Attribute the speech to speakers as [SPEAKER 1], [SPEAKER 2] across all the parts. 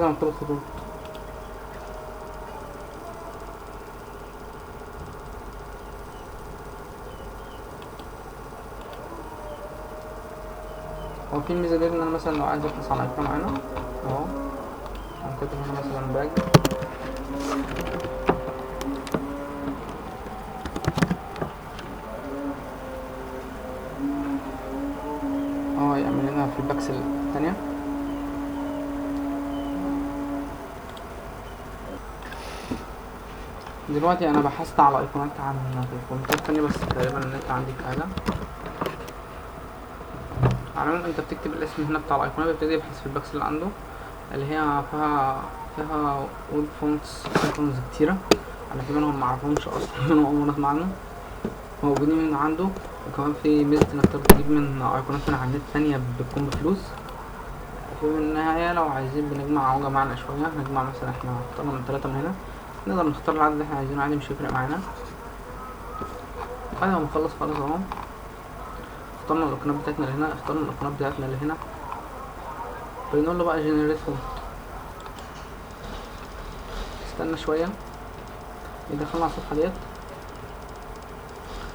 [SPEAKER 1] لازم 3 خطوط. هو في الميزة دي ان انا مثلا لو عايز ابحث عن ايقونة معينة اهو، هنكتب هنا مثلا باج، يعمل لنا في الباكس التانية. دلوقتي انا بحثت على ايقونات عن الكمبيوتر التانية، بس تقريبا النت عندي في حاجة. على العموم انت بتكتب الاسم هنا بتاع الايقونة، بيبتدي يبحث في الباكس اللي عنده اللي هي فيها ويب فونتس ايقونز كتيرة. انا في منهم معرفهمش اصلا، منهم اول مرة اسمع عنهم، موجودين من عنده. وكمان في ميزة انك تقدر تجيب من ايقونات من على النت تانية بتكون بفلوس. في النهاية لو عايزين بنجمع اهو، جمعنا شوية، نجمع مثلا احنا اخترنا من 3 من هنا، نقدر نختار العدد اللي احنا عايزينه عادي، مش هيفرق معانا. بعد ما نخلص خلاص اهو، اخترنا الايقونات بتاعتنا اللي هنا، اخترنا الايقونات بتاعتنا اللي هنا، بنقول له بقى جنريت فونت. استنى شوية يدخلنا على الصفحة ديت.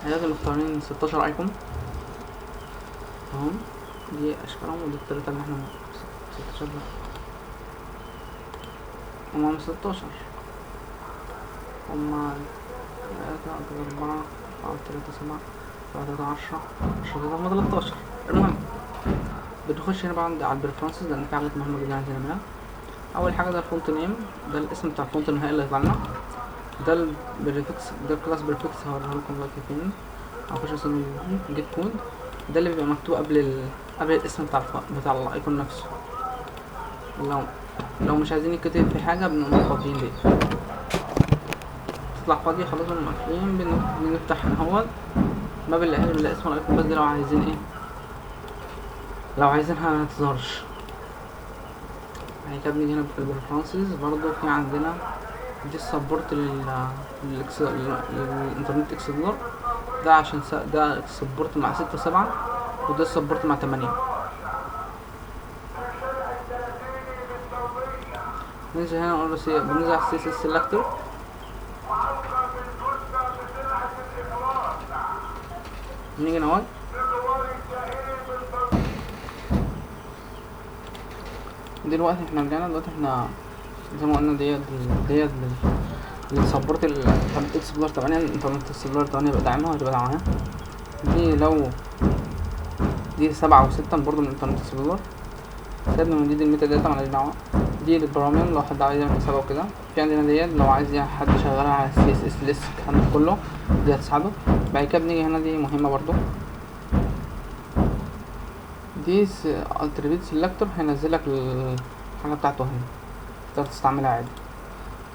[SPEAKER 1] لازم مختارين 16 ايكون اهو، دي اشكالهم، ودي التلاتة اللي احنا 16 لا هما 16، هما 3 4 3 7 3 10 10 هما 13. المهم بنخش هنا بقى على البريفرنسز، لان في حاجات مهمة جدا عايزين نعملها. اول حاجة ده الفونت نيم، ده الاسم بتاع الفونت النهائي اللي هيطلع لنا. ده البريفكس، ده الكلاس بريفكس هوريه لكم دلوقتي فين. هنخش اسم جيت كود، ده اللي بيبقى مكتوب قبل الاسم بتاع الايكون نفسه. لو مش عايزين يتكتب في حاجة بنقوم فاضيين دي، تطلع فاضية خلاص مقفلين، بنفتح هنا اهوت ما بنلاقيهاش، بنلاقي اسم الايكون بس. دي لو عايزين ايه، لو عايزينها متظهرش. يعني كده بنيجي هنا في البريفرنسز برضو في عندنا دي السبورت للانترنت اكسبلور، ده عشان ده سبورت مع 6 7 وده سبورت مع 8. ننزل هنا نقول له بننزل على CSS سيلكتور، نيجي نقعد دلوقتي احنا رجعنا. دلوقتي احنا زي ما قلنا ديت للسبورت الانترنت اكسبلور 8. الانترنت اكسبلور 8 بقى داعمها وهتبقى داعمها. دي لو دي 7 و6 برضه من الانترنت اكسبلور. سيبنا من دي الميتا داتا مالهاش دعوة. دي للبرامج لو حد عايز يعمل حسابه وكده. في عندنا ديت لو عايز حد شغالها على CSS ليست الكلام كله، دي هتساعده. بعد كده بنيجي هنا، دي مهمة برضو، دي اتريبيوت سيلكتور، هينزلك الحاجة بتاعته هنا تقدر تستعملها عادي.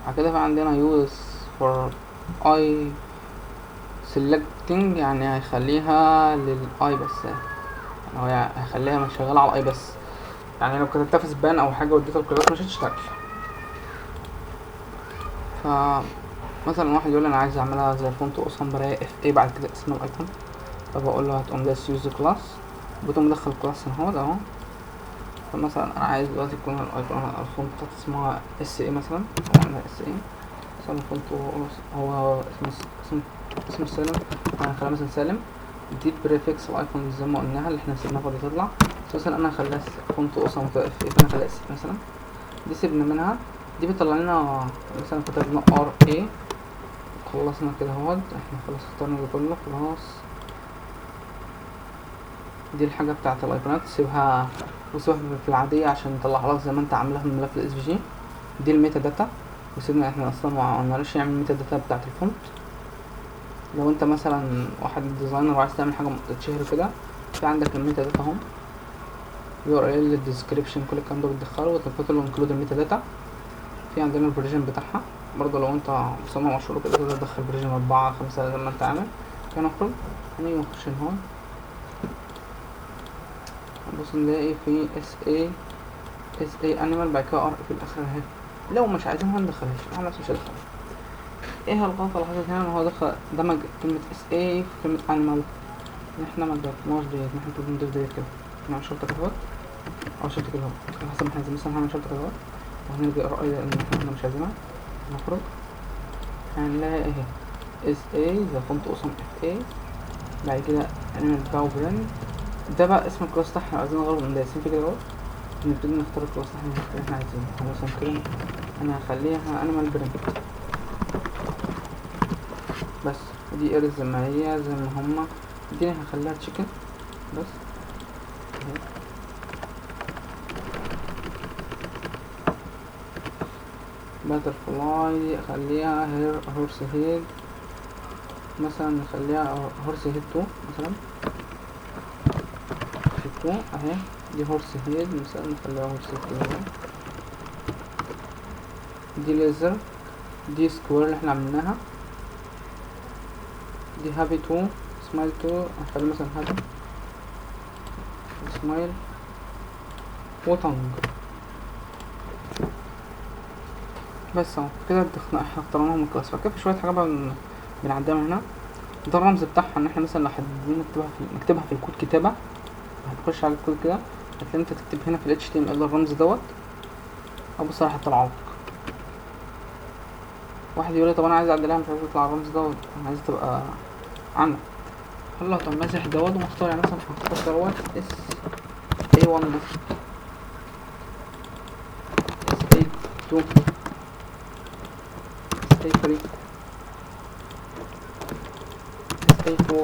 [SPEAKER 1] بعد كده في عندنا يوز فور اي سيلكتنج، يعني هيخليها للاي بس، يعني هو هيخليها شغالة على الاي بس. يعني لو كتبتها في سبان او حاجة واديتها الكلاس مش هتشتغل. مثلا واحد يقول انا عايز اعملها زي الفونت اصلا براية FA بعد كده اسم الايكون، فبقول له هتقوم دايس يوز كلاس، بتقوم مدخل الكلاس هنا اهو. فمثلا انا عايز دلوقتي يكون الايكون الفونت بتاعتي اسمها SA مثلا، اعمل SA مثلا الفونت هو اسمه سالم، انا هخليها مثلا سالم. دي البريفكس الايكون زي ما قلناها اللي احنا سيبناها فاضية تطلع. مثلا انا هخليها فونت اصلا FA، فانا هخليها SA مثلا. دي سيبنا منها، دي بيطلع لنا مثلا كتبنا RA. خلصنا كده اهوت، احنا خلاص اخترنا ده كله خلاص. دي الحاجة بتاعت الايقونات، سيبها وسيبها في العادية عشان تطلعها لك زي ما انت عاملها في الملف ال SVG. دي الميتا داتا، وسيبنا احنا اصلا ما قلناش يعمل الميتا داتا بتاعت الفونت. لو انت مثلا واحد ديزاينر وعايز تعمل حاجة تتشهر كده، في عندك الميتا داتا اهو، URL الديسكريبشن كل الكلام ده بتدخله وتحط له انكلود الميتا داتا. في عندنا الفيرجن بتاعها برضه، لو انت مصمم مشروع كده تقدر تدخل فيرجن 4 5 زي ما انت عامل. هنخرج هنيجي نخش هون، بص نلاقي في SA انيمال، بعد كده في الاخر اهي. لو مش عايزينها مندخلهاش، انا نفسي مش هدخلها. ايه الغلطة اللي حصلت هنا؟ ان هو دمج كلمة SA في كلمة انيمال، احنا ما ضفناش ديت، احنا المفروض نضيف ديت كده. نعمل شرطة كده او شرطة كده على حسب ما احنا مثلا هنعمل شرطة كده. وهنلغي ار اي لان احنا مش عايزينها. نخرج هنلاقي اهي اس اي ذا فونت اوسم اف اي. بعد كده انيمال باو برند، ده بقى اسم الكلاس ده احنا عايزين نغيره من دايسين في كده اهو. نبتدي نختار الكلاس اللي احنا عايزينه. مثلا كده انا هخليها انيمال برند بس، ودي ايرز زي ما هي زي ما هما. دي هخليها تشيكن بس باتر فلاي اخليها هورس هيد مثلا، نخليها هورس هيد 2 مثلا. هيد 2 اهي، دي هورس هيد مثلا نخليها هورس هيد 2. دي ليزر، دي سكوير اللي احنا عملناها. دي هابي 2 سمايل 2 هنخلي مثلا هابي سمايل وتنج بس اهو كده. احنا اخترناهم من الكلاس. فكده في شويه حاجات بقى بنعديها من هنا. ده الرمز بتاعها ان احنا مثلا لو حابين نكتبها في الكود كتابه، هتخش على الكود كده هتلاقي انت تكتب هنا في ال HTML الرمز دوت، او بصراحه طلعوك. واحد يقول لي طب انا عايز اعدلها مش عايز يطلع الرمز دوت، انا عايز تبقى عنك. هلا طب ماسح دوت ومختار، يعني مثلا هختار دوت اس A1 مثلا، اس A2، اس A3، اس A4.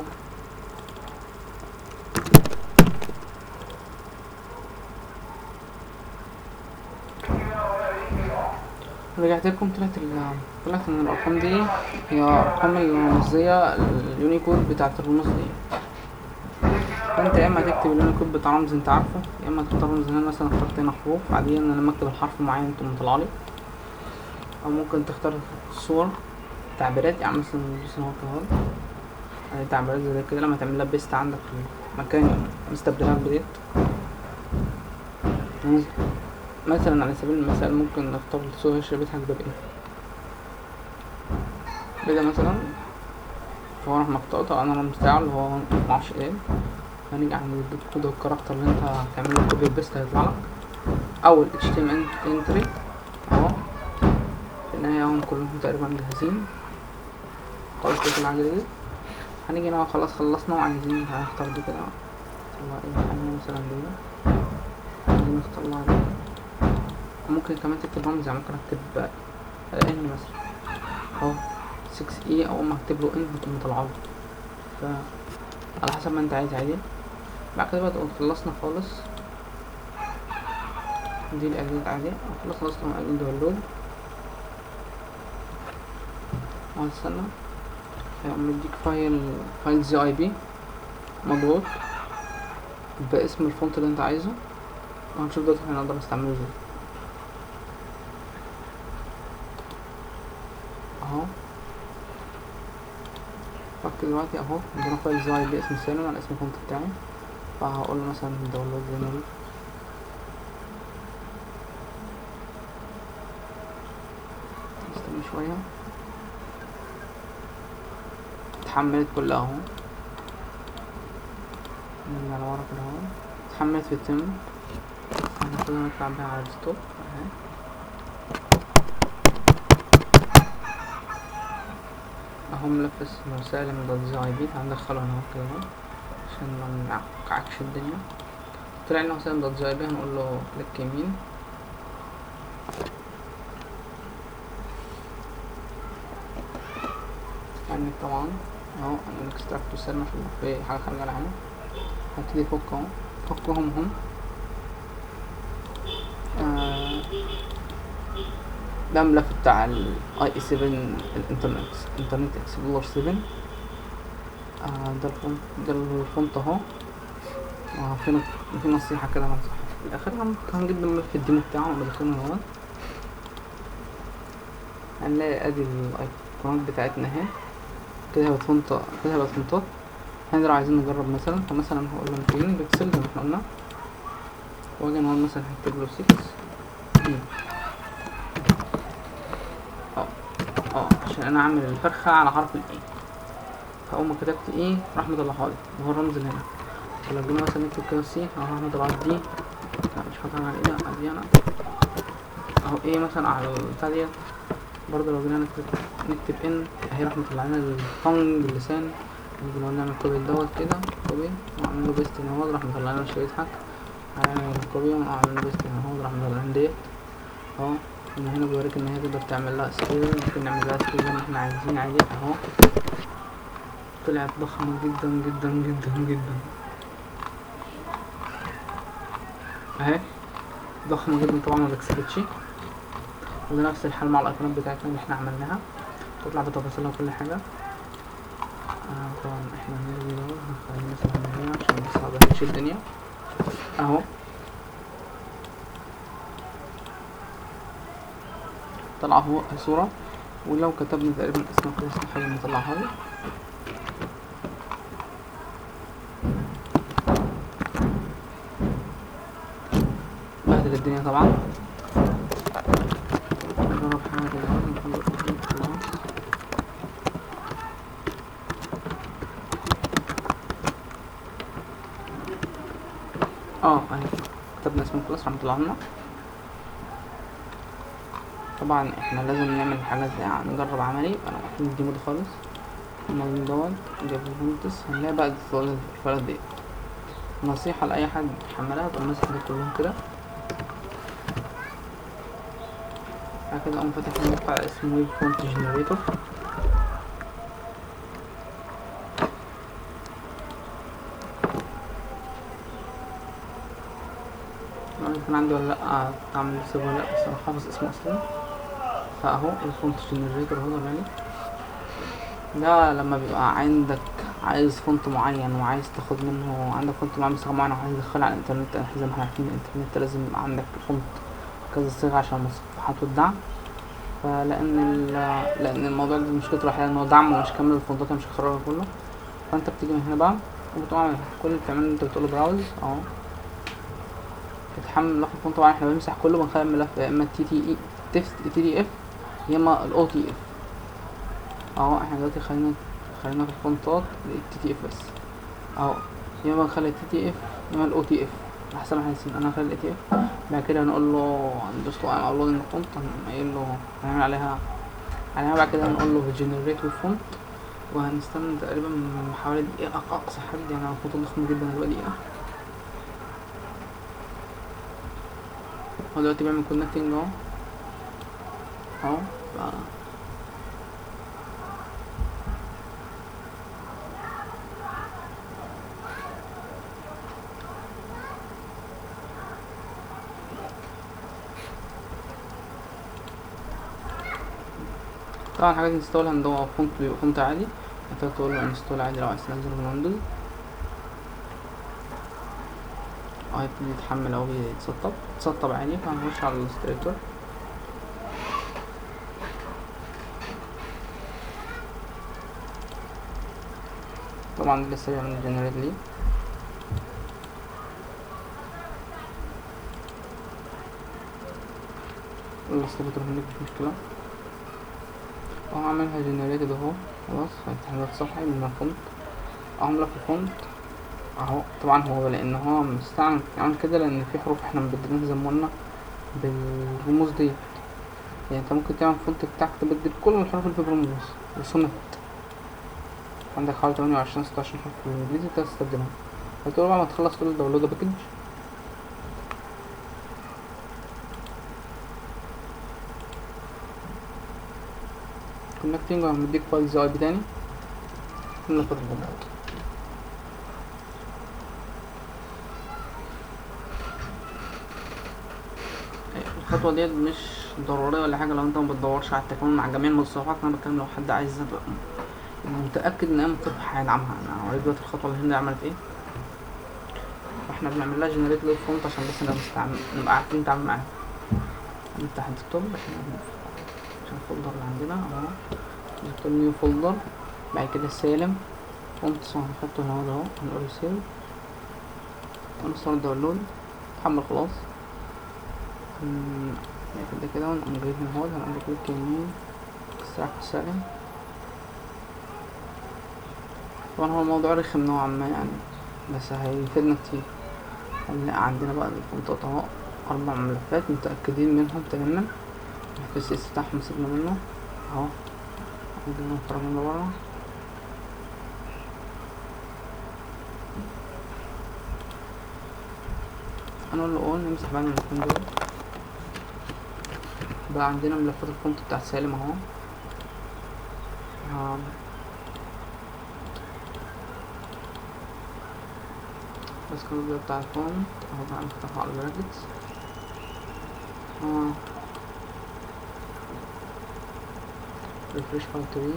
[SPEAKER 1] رجعت لكم طلعت ان الارقام دي هي ارقام الرمزيه اليونيكود بتاعت الرموز دي. فانت يا اما تكتب اليونيكود بتاع رمز انت عارفه، يا اما تختار رمز هنا مثلا اخترت هنا حروف عاديه انا لما اكتب الحرف معين انتم مطلعلي، او ممكن تختار صور تعبيرات، يعني مثلا هو كده تعبيرات زي كده لما تعملها بيست عندك في المكان مستبدلها بديت. مثلا على سبيل المثال ممكن نختار الصورة شربتها كده بايه كده مثلا، فهو راح مقطعته انا الرمز بتاعه اللي هو معرفش ايه. هنيجي عند الكود والكاركتر اللي انت هتعمله كوبي بيست هيطلع لك، او ال HTML entry اهو. في النهاية هم كلهم تقريبا جاهزين خلاص كده الحاجة دي. هنيجي هنا خلاص خلصنا وعايزين هنختار دي كده نطلع ايه حاجة مثلا دي، عايزين نختار دي. ممكن كمان تكتب رمز، يعني ممكن اكتب ان مثلا اهو 6E او ما اكتب له ان بتقوم مطلعه، على حسب ما انت عايز عادي. بعد كده بقى خلصنا خالص دي الاعدادات عادي، خلصنا اصلا اعداد داونلود وهستنى هيقوم مديك فايل زي اي بي مضغوط باسم الفونت اللي انت عايزه، وهنشوف دلوقتي احنا نقدر نستعمله ازاي اهو. فك دلوقتي اهو عندنا فايل زي اي بي اسم سالم على اسم الفونت بتاعي، فهقول له مثلا داونلود جنرال. استنى شويه اتحملت كلها اهو من على ورا كده اهو، اتحملت في التم. هناخدها نطلع بيها على الديسكتوب اهي اهو. ملف اسمه سالم دوت زي اي بي هندخله هنا كده اهو عشان ما نعكش الدنيا. طلع لنا سالم دوت زي اي بي، هنقول له كليك يمين يعني طبعا اهو الاكستراكت سالم عشان في حاجة خارجة لعنة. هبتدي افك اهو فكهم هم ده الملف بتاع ال IE7 الانترنت اكسبلور 7. ده الفونت اهو. في نصيحة كده هنصحها في الاخر. هنجيب الملف الديمو بتاعه وندخله اهو. هنلاقي ادي الايقونات بتاعتنا اهي كتبت فونتات. هنقدر عايزين نجرب مثلا، فمثلا هقول له 200 بكسل زي ما احنا قلنا، واجي نقول مثلا هكتب له 6 عشان انا اعمل الفرخة على حرف الاي، فاول ما كتبت ايه راح مطلعها لي وهو الرمز اللي هنا. فلو جينا مثلا نكتب كده سي راح مطلع دي، لا مش هطلع على ايه، لا دي انا اهو ايه مثلا على البتاع ديت. برضه لو جينا نكتب ان اهي راح مطلع لنا التونج اللسان. نقول نعمل كوبي دوت كده كوبي واعمل له بيست هنا اهو راح مطلع لنا شويه حاجه. هنعمل كوبي واعمل له بيست هنا اهو راح مطلع لنا ديت اهو. من هنا بيوريك ان هي تقدر تعمل لها سكيل. ممكن نعمل لها سكيل زي ما احنا عايزين عادي اهو. طلعت ضخمه جدا جدا جدا جدا اهي ضخمه جدا طبعا ما بكسبتش. وده نفس الحال مع الايقونات بتاعتنا اللي احنا عملناها تطلع بتفاصيلها وكل حاجه. طبعا احنا هنلغي دوت هنخليه مثلا هنا عشان بس متبهدلش الدنيا اهو. طلع اهو صورة. ولو كتبنا تقريبا اسم الكلاس نحاول نطلعها له. بهدل الدنيا طبعا. نجرب حاجة كده خلاص. اهي كتبنا اسم الكلاس راح مطلعها لنا. طبعا احنا لازم نعمل حاجة زي نجرب عملي. انا محتاج الديمو ده خالص الموضوع دوت جاب الفونتس هنلاقي بقى الفلات دي. نصيحة لأي حد حملها تبقى ماسك كلهم كده. بعد كده اقوم فاتح موقع اسمه ويب فونت جنريتور. كان عندي ولا لأ اعمل سيف ولا لأ بس انا حافظ اسمه اصلا. فاهو الفونت جنريتور اهو يعني. ده لما بيبقى عندك عايز فونت معين وعايز تاخد منه عندك فونت معين بصيغة معينة وعايز تدخله على الانترنت. زي ما احنا عارفين الانترنت لازم يبقى عندك فونت كذا صيغة عشان المصفحات والدعم. لان الموضوع ده مشكلته الوحيدة ان هو دعم ومش كامل الفونتات مش هيخرجها كله. فانت بتيجي من هنا بقى وبتعمل كل اللي بتعمله انت بتقوله براوز اهو. بتحمل ملف الفونت. طبعا احنا بنمسح كله بنخلي الملف يا اما تي دي اف يا اما الاو تي اف اهو. احنا دلوقتي خلينا في الفونتات التي تي اف بس اهو. يا اما نخلي التي تي اف يا اما الاو تي اف احسن ما احنا انا هخلي التي اف. بعد كده هنقول له ندوس له ابلود الفونت هنقول له هنعمل عليها بعد كده هنقول له جنريت الفونت. وهنستنى تقريبا حوالي دقيقة اقصى حد يعني الفونت ضخم جدا هتبقى دقيقة. هو دلوقتي بيعمل كونكتنج اهو طبعا حاجات انستول هندور فونت بيبقى فونت عادي. انت تقول له انستول عادي لو عايز تنزله من ويندوز. هيبتدي يتحمل او يتسطب عادي. فهنخش على الستريتور. طبعا لسه بيعمل جنريت ليه. الستريتور هناك مش مشكلة اهو. عاملها جنريتد اهو خلاص. هيفتح لك صفحة من الفونت اهو. ملف الفونت اهو. طبعا هو لان هو مستعمل يعمل كده لان في حروف احنا مبدلينها زي ما قلنا بالرموز دي. يعني انت ممكن تعمل الفونت بتاعك تبدل كل الحروف اللي في الرموز رسومات. عندك حوالي 28 26 حرف بالانجليزي تقدر تستخدمها. هتقول بقى ما تخلص كل داونلود باكج. كونكتنج وهمديك فايل زي بي تاني من فترة الفونت. الخطوة ديت مش ضرورية ولا حاجة لو انت ما بتدورش على التكامل مع جميع المصطلحات. انا بتكلم لو حد عايز يبقى متأكد ان اي متصفح هيدعمها. انا هوريك دلوقتي الخطوة اللي هنا عملت ايه. فاحنا بنعمل لها جنريت للفونت عشان بس نبقى عارفين نتعامل معاها. نفتح الديسكتوب عشان الفولدر اللي عندنا اهو. نختار نيو فولدر. بعد كده سالم فونت هنحطه هنا اهو. هنقول سيف ونستارت داونلود. اتحمل خلاص. نقفل ده كده ونقوم جايب من هون. هنقول كليك يمين اكستراكت سالم. طبعا هو الموضوع رخم نوعا ما يعني بس هيفيدنا كتير. هنلاقي عندنا بقى الفونتات اهو 4 ملفات متأكدين منهم تماما. في السيس بتاعهم سيبنا منه اهو، عندنا نخرج من برا. هنقول له اون، نمسح بقى الملفين دول. بقى عندنا ملفات الفونت بتاع سالم اهو. بس كده بتاع الفونت اهو بقى نفتحه على البراكتس. ريفريش فايل تري.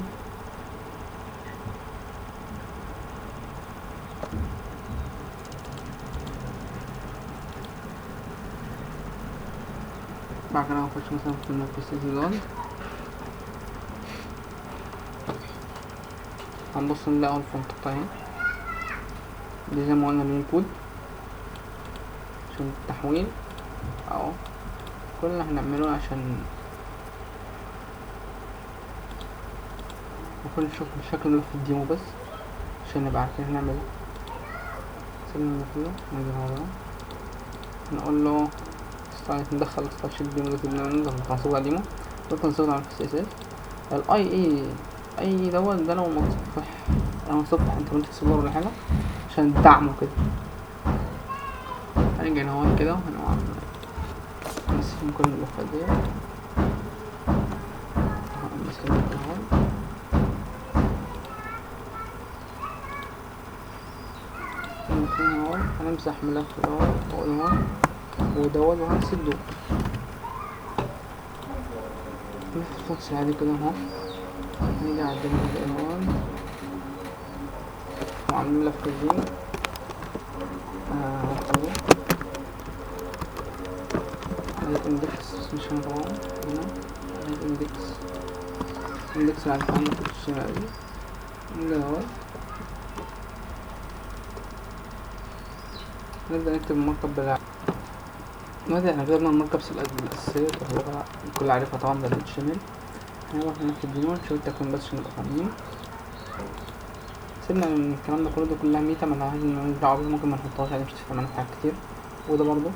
[SPEAKER 1] بعد كده هنخش مثلا في الملفات دول، هنبص نلاقي الفونت بتاعي دي زي ما قلنا من كود عشان التحويل اهو. كل اللي هنعمله عشان نكون نشوف شكل ملف الديمو بس عشان نبقى عارفين هنعمل. سيبنا كله نيجي هنا نقول له ندخل ستايل شيت ديمو اللي منه تنصيب على ديمو وتنصيب على السي اس اس. الاي اي دوت ده لو متصفح انترنت اكسبلورر ولا حاجه عشان الدعم وكده. هنيجي هنا هون كده وهنقعد نسيب كل الملفات دي هنمسح ملف دوت فوق هون ودوت وهنسيب دول نفس الفونتس عادي كده اهو. هنيجي عندنا كده هون وعاملين ملف الزين هنحطه الاندكس مش هنطبعه هنا. الاندكس اللي عندنا في الشمال ده هو. نبدأ نكتب المركب بتاعنا. دلوقتي احنا كتبنا المركب الأساسية اللي هو الكل عارفها طبعا ده الشمال. هنروح نكتب دي نشوف التكوين بس عشان نبقى فاهمين. سيبنا من الكلام ده كله، ده كلها ميتا مالناش دعوة بيها، ممكن منحطهاش عادي مش هتفرق معانا حاجات كتير. وده برضه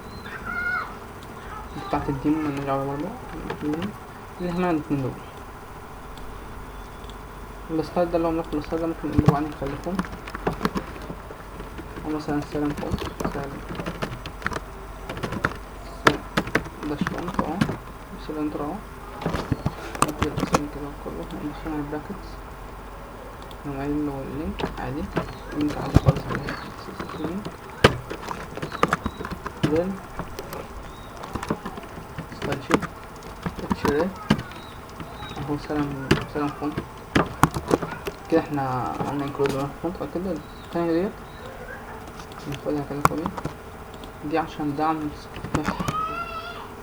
[SPEAKER 1] بتاعت الديمو مالناش دعوة برضه اللي هنا الاتنين دول. الستايل ده اللي هو ملف الستايل ده ممكن نقلبه عني نخليكم مثلا سالم فونت سالم داش فونت اهو بس الانتر اهو. نكتب الاسم كده كله ندخلها البراكتس ونعمل له اللينك عادي، لينك عادي خالص على اللينك then ستايل شيت اتشيرات اهو سالم فونت كده. احنا عملنا انكلود فونت كده. التانية ديت ناخدها كده كوبي دي عشان دعم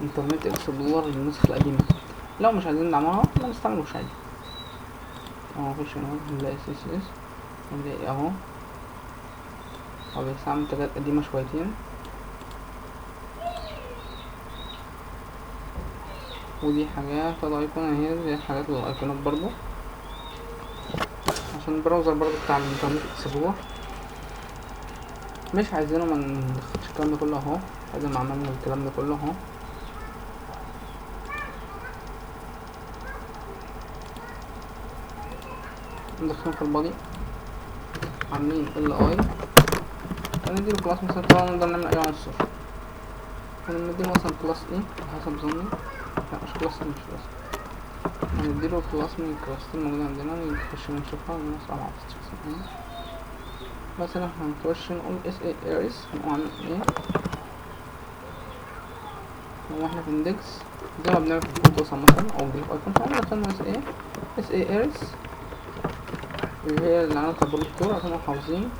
[SPEAKER 1] انترنت اكسبلورر للنسخة القديمة. لو مش عايزين ندعمها ما نستعملوش عادي اهو. نخش هنا نلاقي سي اس اس نلاقي اهو هو بيستعمل منتجات قديمة شويتين. ودي حاجات الايقونة هي زي حاجات الايقونات برضو عشان البراوزر برضو بتاع الانترنت اكسبلورر مش عايزينه ما ندخلش الكلام ده كله اهو. بعد ما عملنا الكلام ده كله اهو ندخلهم في البادي عاملين ال اي ونديله كلاس مثلا. طبعا نقدر نعمل اي عنصر ونديله مثلا كلاس ايه حسب ظني. لا مش كلاس مش كلاس هنديله كلاس من الكلاسات الموجودة عندنا نخش نشوفها ونسأل على الشخص. مثلا هنخش نقول اس اي اريس هنقوم عامل ايه هو احنا في اندكس زي ما بنعمل في الفونت وصل مثلا او نجيب ايكون فاحنا دخلنا اس اي اريس اللي هي اللي عملت البروتوكول عشان نبقى حافظين.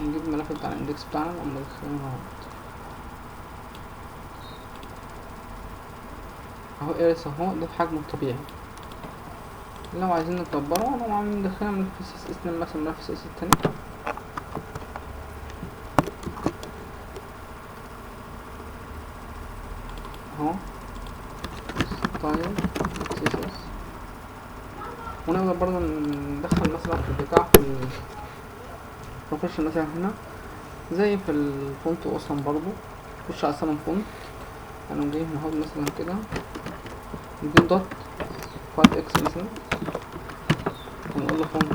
[SPEAKER 1] نجيب الملف بتاع الاندكس بتاعنا ونقوم مدخلينه اهو اريس اهو. ده بحجمه الطبيعي. لو عايزين نكبره هنقوم عاملين ندخلها ملف سي اس اس مثلا ملف سي اس اس التاني اهو ستايل سي اس اس. ونقدر برضه ندخل مثلا في البتاع في نخش مثلا هنا زي في الفونت اصلا برضه نخش على سالم فونت انا جاي هنا مثلا كده نديله دوت 5 اكس مثلا، ونقول له فونت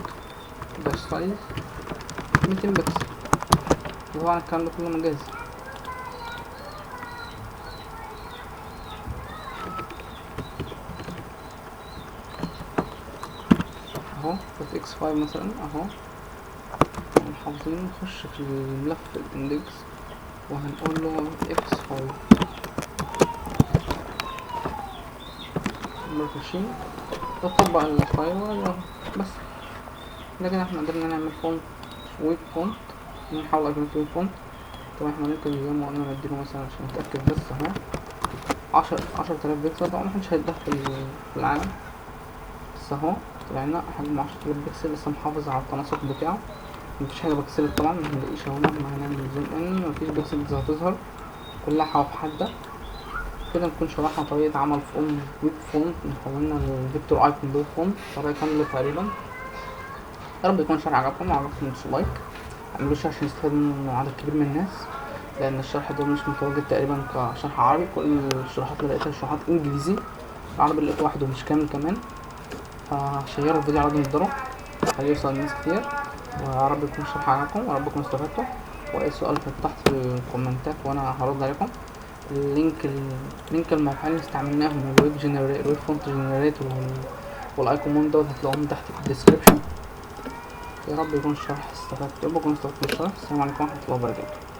[SPEAKER 1] داش سايز 200 بكسل. طبعا الكلام ده كله مجازي. اهو بس اكس 5 مثلا اهو. حافظين نخش في الملف الاندكس وهنقول له اكس 5 مرفشين، تطبق الفايل ولا بس. لكن احنا قدرنا نعمل فونت ويب فونت، نحاول اجنبي ويب فونت. طبعا احنا ممكن زي ما قلنا نديله مثلا عشان نتأكد بس اهو 10,000 بكسل. طبعا محدش هيتدخل في العالم، بس اهو طلعنا حجم 10,000 بكسل، لسه محافظ على التناسق بتاعه. مفيش حاجة بكسلت طبعا، مهنلاقيش اهو مهما هنعمل زوم ان مفيش بكسلز هتظهر، كلها حواف حادة. كده نكون شرحنا طريقة عمل ويب فونت، حولنا الفيكتور ايكون ده فونت، طريقة كاملة تقريبا. يا رب يكون الشرح عجبكم، وعجبكم ندوسوا لايك، اعملوش عشان يستفاد منه عدد كبير من الناس، لان الشرح ده مش متواجد تقريبا كشرح عربي. كل الشروحات اللي لقيتها شروحات انجليزي، العربي اللي لقيته واحد ومش كامل كمان. فشيروا الفيديو على قد ما تقدروا، خليه يوصل لناس كتير. ويا رب يكون الشرح عجبكم، ويا رب تكونوا استفدتوا. واي سؤال تحت في الكومنتات وانا هرد عليكم. لينك الموقعين اللي استعملناهم، الويب فونت جنريتور والايكون مون دوت، هتلاقوهم تحت في الديسكريبشن. يا رب يكون الشرح استفدت، يا رب يكون استفدت من الشرح. السلام عليكم ورحمة الله وبركاته.